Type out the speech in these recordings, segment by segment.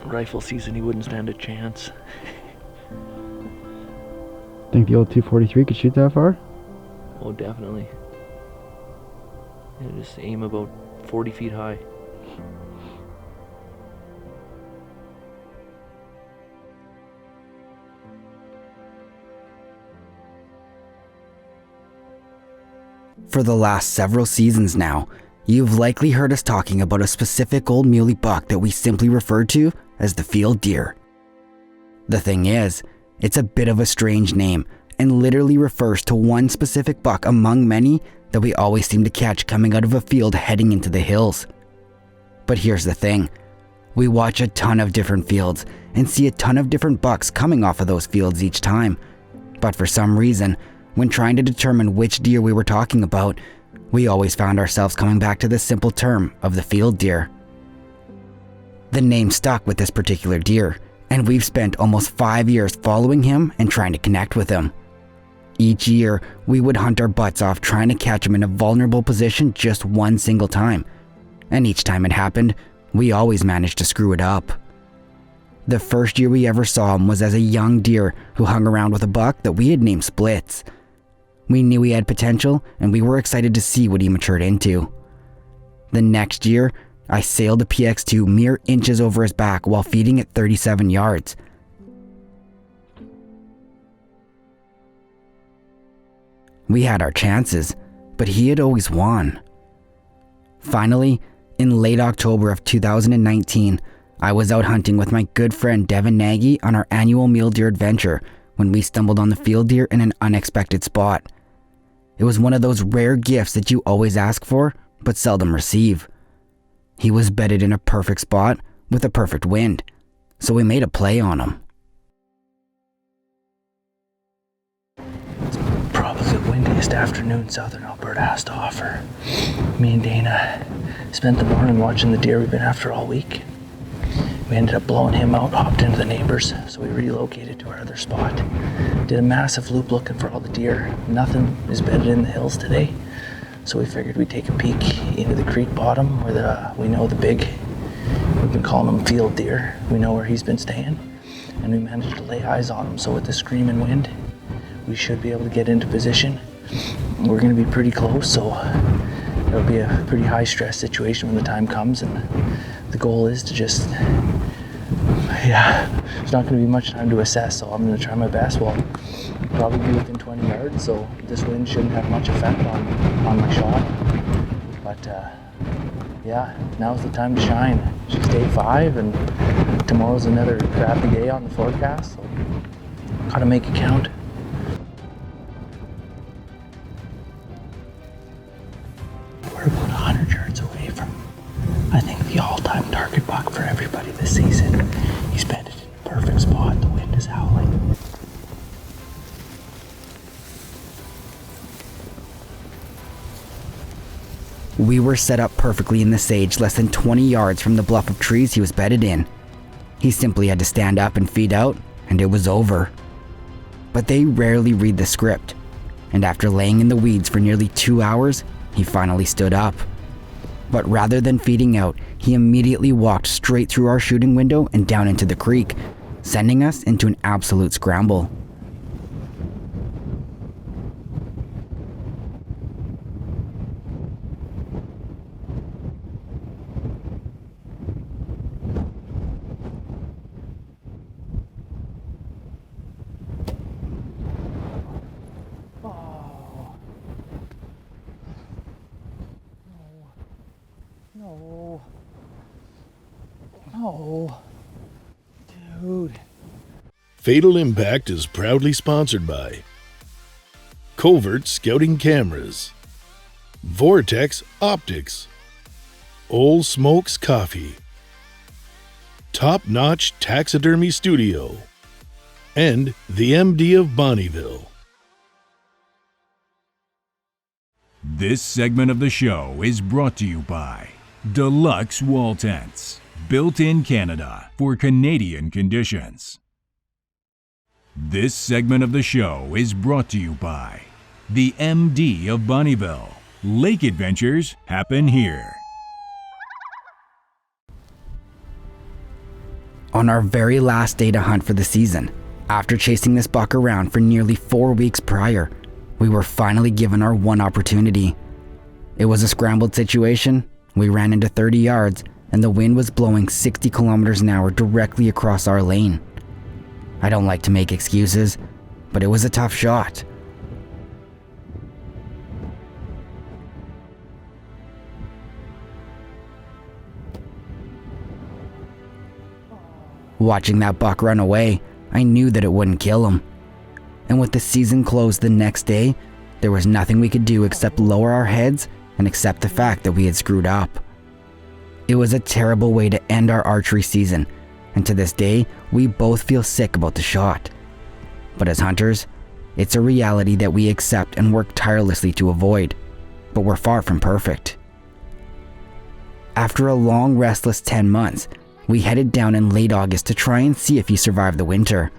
Rifle season, he wouldn't stand a chance. Think the old 243 could shoot that far? Oh, definitely. Yeah, just aim about 40 feet high. For the last several seasons now, you've likely heard us talking about a specific old muley buck that we simply refer to as the field deer. The thing is, it's a bit of a strange name and literally refers to one specific buck among many that we always seem to catch coming out of a field heading into the hills. But here's the thing, we watch a ton of different fields and see a ton of different bucks coming off of those fields each time. But for some reason, when trying to determine which deer we were talking about, we always found ourselves coming back to the simple term of the field deer. The name stuck with this particular deer, and we've spent almost 5 years following him and trying to connect with him. Each year, we would hunt our butts off trying to catch him in a vulnerable position just one single time, and each time it happened, we always managed to screw it up. The first year we ever saw him was as a young deer who hung around with a buck that we had named Splits. We knew he had potential, and we were excited to see what he matured into. The next year, I sailed a PX2 mere inches over his back while feeding at 37 yards. We had our chances, but he had always won. Finally, in late October of 2019, I was out hunting with my good friend Devin Nagy on our annual mule deer adventure when we stumbled on the field deer in an unexpected spot. It was one of those rare gifts that you always ask for, but seldom receive. He was bedded in a perfect spot with a perfect wind, so we made a play on him. It's probably the windiest afternoon southern Alberta has to offer. Me and Dana spent the morning watching the deer we've been after all week. We ended up blowing him out, hopped into the neighbors, so we relocated to our other spot. Did a massive loop looking for all the deer. Nothing is bedded in the hills today, so we figured we'd take a peek into the creek bottom where we know the big, we've been calling him field deer. We know where he's been staying, and we managed to lay eyes on him. So with the screaming wind, we should be able to get into position. We're going to be pretty close, so it'll be a pretty high stress situation when the time comes, and the goal is to just, there's not going to be much time to assess, so I'm going to try my best. We'll probably be within 20 yards, so this wind shouldn't have much effect on my shot. But now's the time to shine. She's day 5, and tomorrow's another crappy day on the forecast, so gotta make it count. We're about 100 yards away from, I think, the all-time target buck for everybody this season. He's bedded in a perfect spot. The wind is howling. We were set up perfectly in the sage less than 20 yards from the bluff of trees he was bedded in. He simply had to stand up and feed out, and it was over. But they rarely read the script, and after laying in the weeds for nearly 2 hours, he finally stood up. But rather than feeding out, he immediately walked straight through our shooting window and down into the creek, sending us into an absolute scramble. No. Dude. Fatal Impact is proudly sponsored by Covert Scouting Cameras, Vortex Optics, Old Smokes Coffee, Top Notch Taxidermy Studio, and the MD of Bonneville. This segment of the show is brought to you by Deluxe Wall Tents, built in Canada for Canadian conditions. This segment of the show is brought to you by the MD of Bonneville. Lake adventures happen here. On our very last day to hunt for the season, after chasing this buck around for nearly 4 weeks prior, we were finally given our one opportunity. It was a scrambled situation. We ran into 30 yards and the wind was blowing 60 kilometers an hour directly across our lane. I don't like to make excuses, but it was a tough shot. Watching that buck run away, I knew that it wouldn't kill him. And with the season closed the next day, there was nothing we could do except lower our heads and accept the fact that we had screwed up. It was a terrible way to end our archery season, and to this day, we both feel sick about the shot. But as hunters, it's a reality that we accept and work tirelessly to avoid, but we're far from perfect. After a long, restless 10 months, we headed down in late August to try and see if he survived the winter.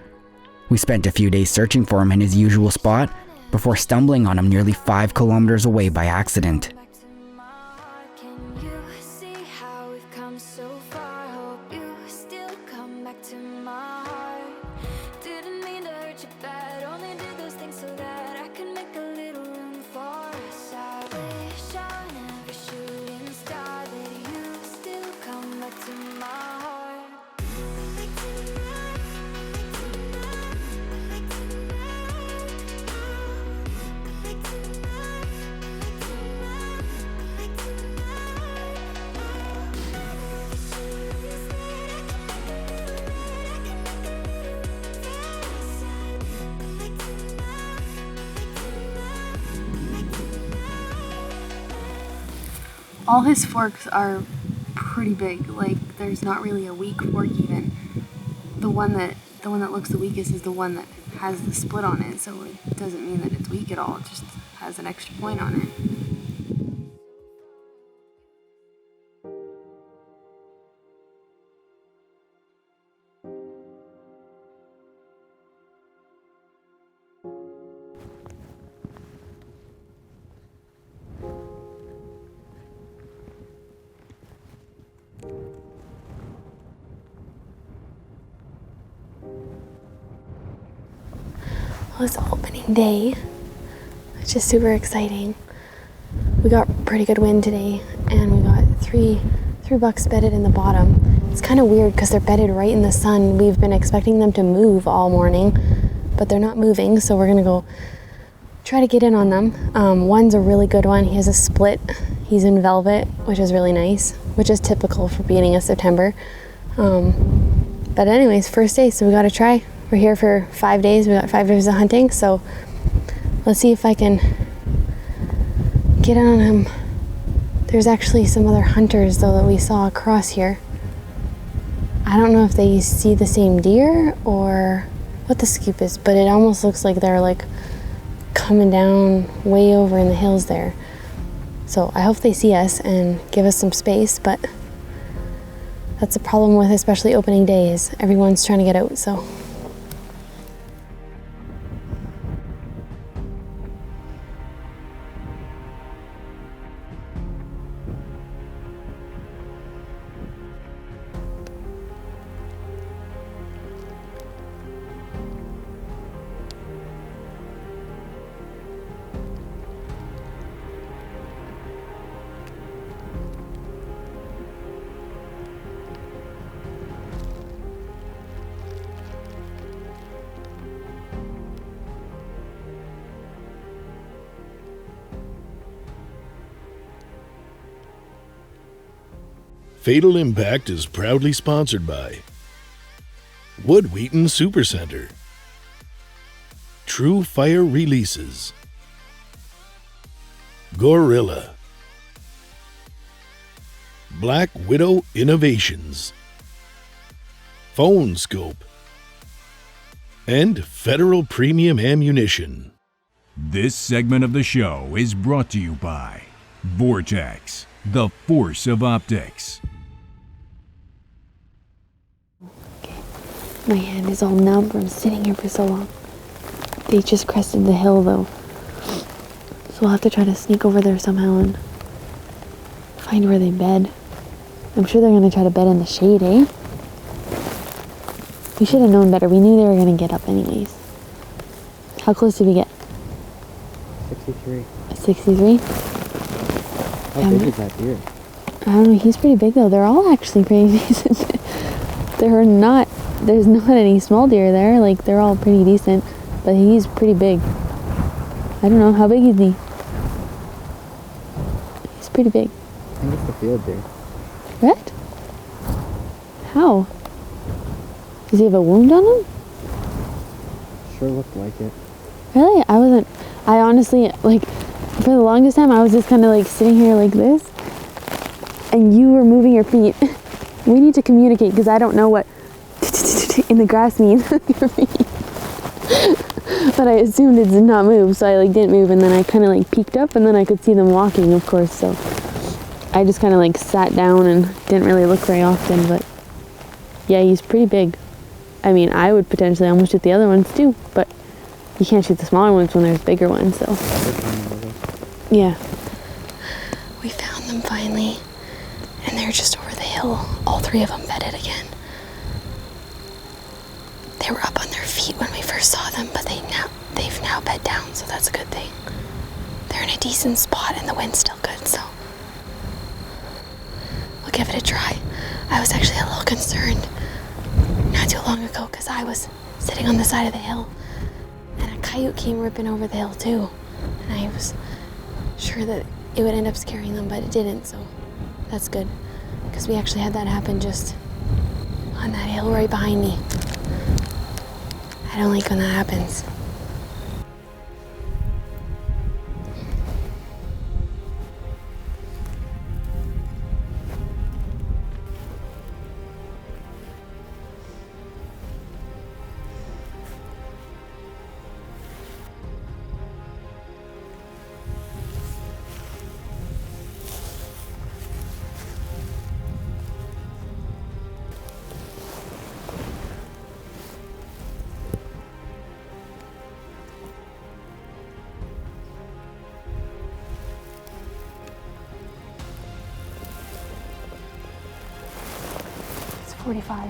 We spent a few days searching for him in his usual spot before stumbling on him nearly 5 kilometers away by accident. All his forks are pretty big. Like, there's not really a weak fork even. The one that looks the weakest is the one that has the split on it, so it doesn't mean that it's weak at all. It just has an extra point on it. Well, it's opening day, which is super exciting. We got pretty good wind today, and we got three bucks bedded in the bottom. It's kind of weird because they're bedded right in the sun. We've been expecting them to move all morning, but they're not moving, so we're gonna go try to get in on them. One's a really good one. He has a split. He's in velvet, which is really nice, which is typical for beginning of September. But anyways, first day, so we gotta try. We're here for 5 days. We got 5 days of hunting, so let's see if I can get on him. There's actually some other hunters though that we saw across here. I don't know if they see the same deer or what the scoop is, but it almost looks like they're like coming down way over in the hills there. So I hope they see us and give us some space, but that's a problem with especially opening days. Everyone's trying to get out, so. Fatal Impact is proudly sponsored by WHEATON Supercenter, True Fire Releases, Gorilla, Black Widow Innovations, Phone Scope, and Federal Premium Ammunition. This segment of the show is brought to you by Vortex, the force of optics. My hand is all numb from sitting here for so long. They just crested the hill though. So we'll have to try to sneak over there somehow and find where they bed. I'm sure they're gonna try to bed in the shade, eh? We should have known better. We knew they were gonna get up anyways. How close did we get? 63. 63? How big is that deer? I don't know, he's pretty big though. They're all actually pretty decent. There's not any small deer there. Like, they're all pretty decent, but he's pretty big. I don't know, how big is he? He's pretty big. I think it's the field deer. What? How? Does he have a wound on him? Sure looked like it. Really? I honestly, like, for the longest time, I was just kind of like sitting here like this, and you were moving your feet. We need to communicate, because I don't know what in the grass means with your feet. But I assumed it did not move, so I like didn't move, and then I kind of like peeked up, and then I could see them walking, of course, so I just kind of like sat down and didn't really look very often, but yeah, he's pretty big. I mean, I would potentially almost shoot the other ones too, but you can't shoot the smaller ones when there's bigger ones, so. Yeah. We found them finally, and they're just over the hill. All three of them bedded again. They were up on their feet when we first saw them, but they've now bed down, so that's a good thing. They're in a decent spot, and the wind's still good, so we'll give it a try. I was actually a little concerned not too long ago, because I was sitting on the side of the hill, and a coyote came ripping over the hill too, and I was sure that it would end up scaring them, but it didn't, so that's good, because we actually had that happen just on that hill right behind me. I don't like when that happens. It's 45.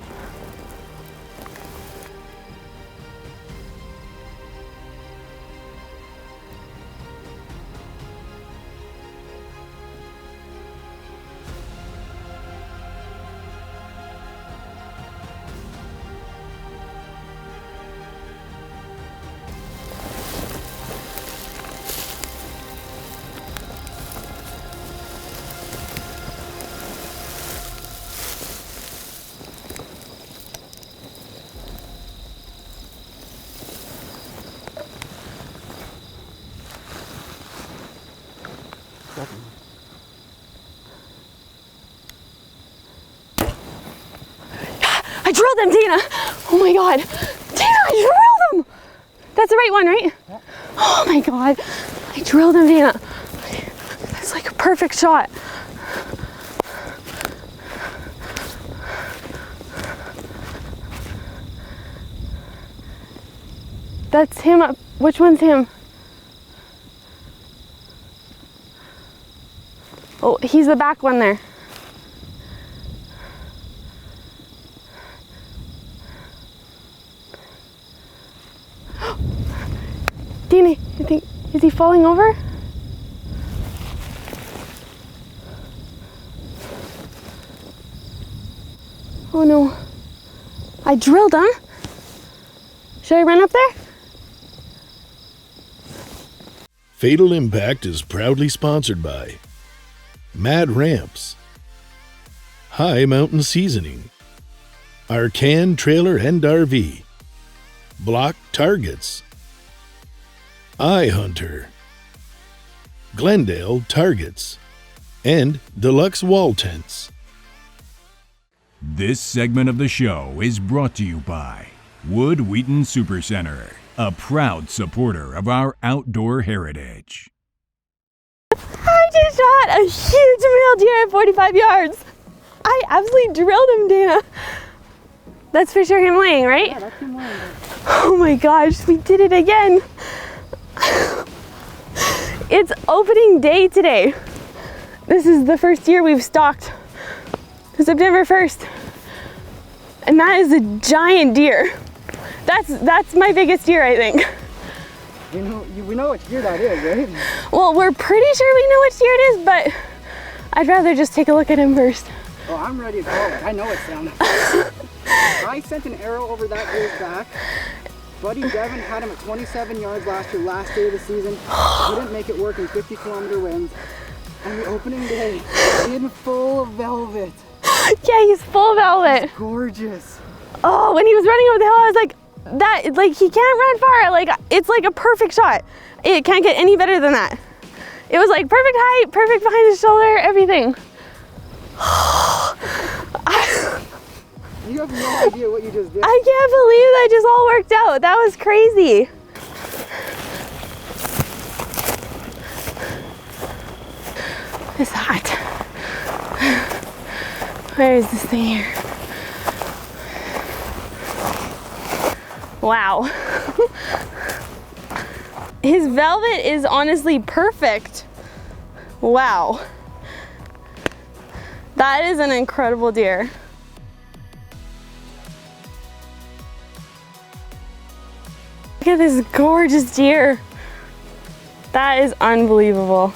I drilled them, Tina! Oh my god! Tina, I drilled them! That's the right one, right? Yeah. Oh my god! I drilled them, Tina! That's like a perfect shot. That's him up. Which one's him? Oh, he's the back one there. Dina, you think, is he falling over? Oh no. I drilled him. Should I run up there? Fatal Impact is proudly sponsored by Mad Ramps, High Mountain Seasoning, Arcan Trailer and RV, Block Targets, iHunter, Glendale Targets, and Deluxe Wall Tents. This segment of the show is brought to you by WHEATON Supercenter, a proud supporter of our outdoor heritage. I just shot a huge mule deer at 45 yards. I absolutely drilled him, Dana. That's for sure him laying, right? Yeah, that's him laying. Oh my gosh, we did it again. It's opening day today. This is the first year we've stalked. September 1st. And that is a giant deer. That's my biggest deer, I think. We know which deer that is, right? Well, we're pretty sure we know which deer it is, but I'd rather just take a look at him first. Oh, I'm ready to call it. I know it's down. I sent an arrow over that deer's back. Buddy Devin had him at 27 yards last year, last day of the season. Couldn't make it work in 50-kilometer winds. On the opening day, in full velvet. Yeah, he's full velvet. Gorgeous. Oh, when he was running over the hill, I was like, he can't run far. Like, it's like a perfect shot. It can't get any better than that. It was like perfect height, perfect behind his shoulder, everything. You have no idea what you just did. I can't believe that just all worked out. That was crazy. It's hot. Where is this thing here? Wow. His velvet is honestly perfect. Wow. That is an incredible deer. Look at this gorgeous deer. That is unbelievable.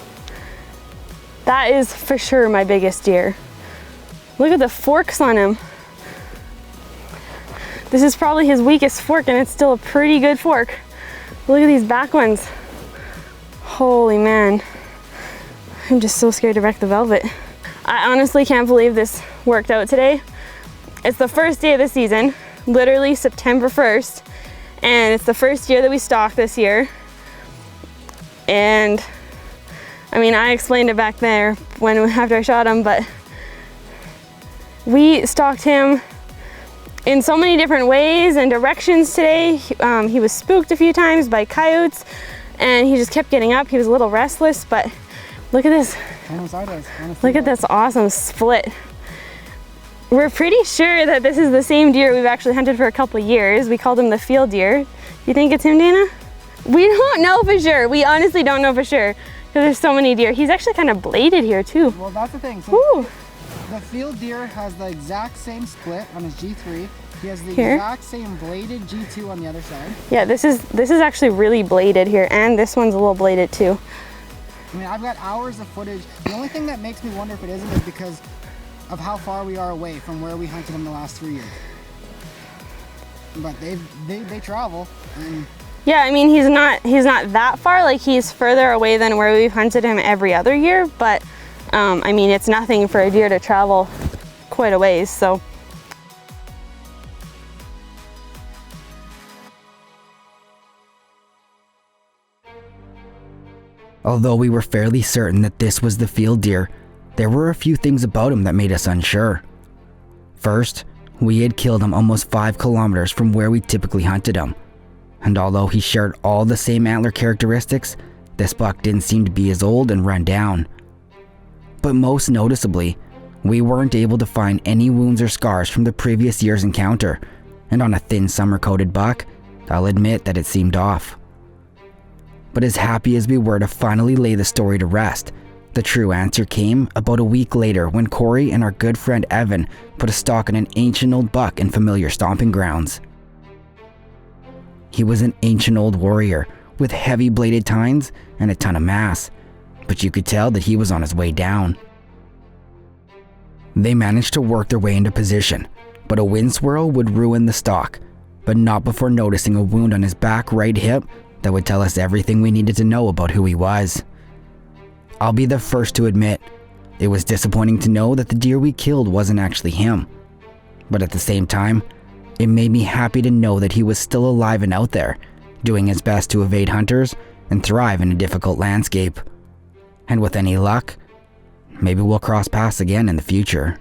That is for sure my biggest deer. Look at the forks on him. This is probably his weakest fork, and it's still a pretty good fork. Look at these back ones. Holy man. I'm just so scared to wreck the velvet. I honestly can't believe this worked out today. It's the first day of the season, literally September 1st, and it's the first year that we stalked this year. And I mean, I explained it back there after I shot him, but we stalked him in so many different ways and directions today. He was spooked a few times by coyotes, and he just kept getting up. He was a little restless, but look at this. Look at this awesome split. We're pretty sure that this is the same deer we've actually hunted for a couple years. We called him the field deer. You think it's him, Dana? We don't know for sure. We honestly don't know for sure because there's so many deer. He's actually kind of bladed here too. Well, that's the thing. So Woo. the field deer has the exact same split on his G3. He has the Here. exact same bladed G2 on the other side. Yeah, this is actually really bladed here, and this one's a little bladed too. I mean, I've got hours of footage. The only thing that makes me wonder if it isn't is because of how far we are away from where we hunted him the last 3 years. But they travel, and Yeah, I mean, he's not that far. Like, he's further away than where we've hunted him every other year, but I mean, it's nothing for a deer to travel quite a ways, so. Although we were fairly certain that this was the field deer, there were a few things about him that made us unsure. First, we had killed him almost 5 kilometers from where we typically hunted him. And although he shared all the same antler characteristics, this buck didn't seem to be as old and run down. But most noticeably, we weren't able to find any wounds or scars from the previous year's encounter, and on a thin summer-coated buck, I'll admit that it seemed off. But as happy as we were to finally lay the story to rest, the true answer came about a week later when Corey and our good friend Evan put a stalk on an ancient old buck in familiar stomping grounds. He was an ancient old warrior with heavy bladed tines and a ton of mass, but you could tell that he was on his way down. They managed to work their way into position, but a wind swirl would ruin the stalk, but not before noticing a wound on his back right hip that would tell us everything we needed to know about who he was. I'll be the first to admit, it was disappointing to know that the deer we killed wasn't actually him. But at the same time, it made me happy to know that he was still alive and out there, doing his best to evade hunters and thrive in a difficult landscape. And with any luck, maybe we'll cross paths again in the future.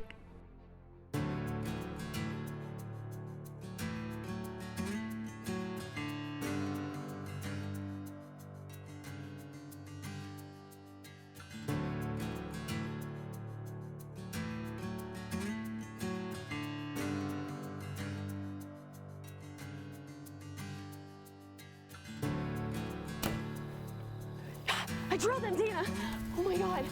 I drilled them, Dana. Oh my God.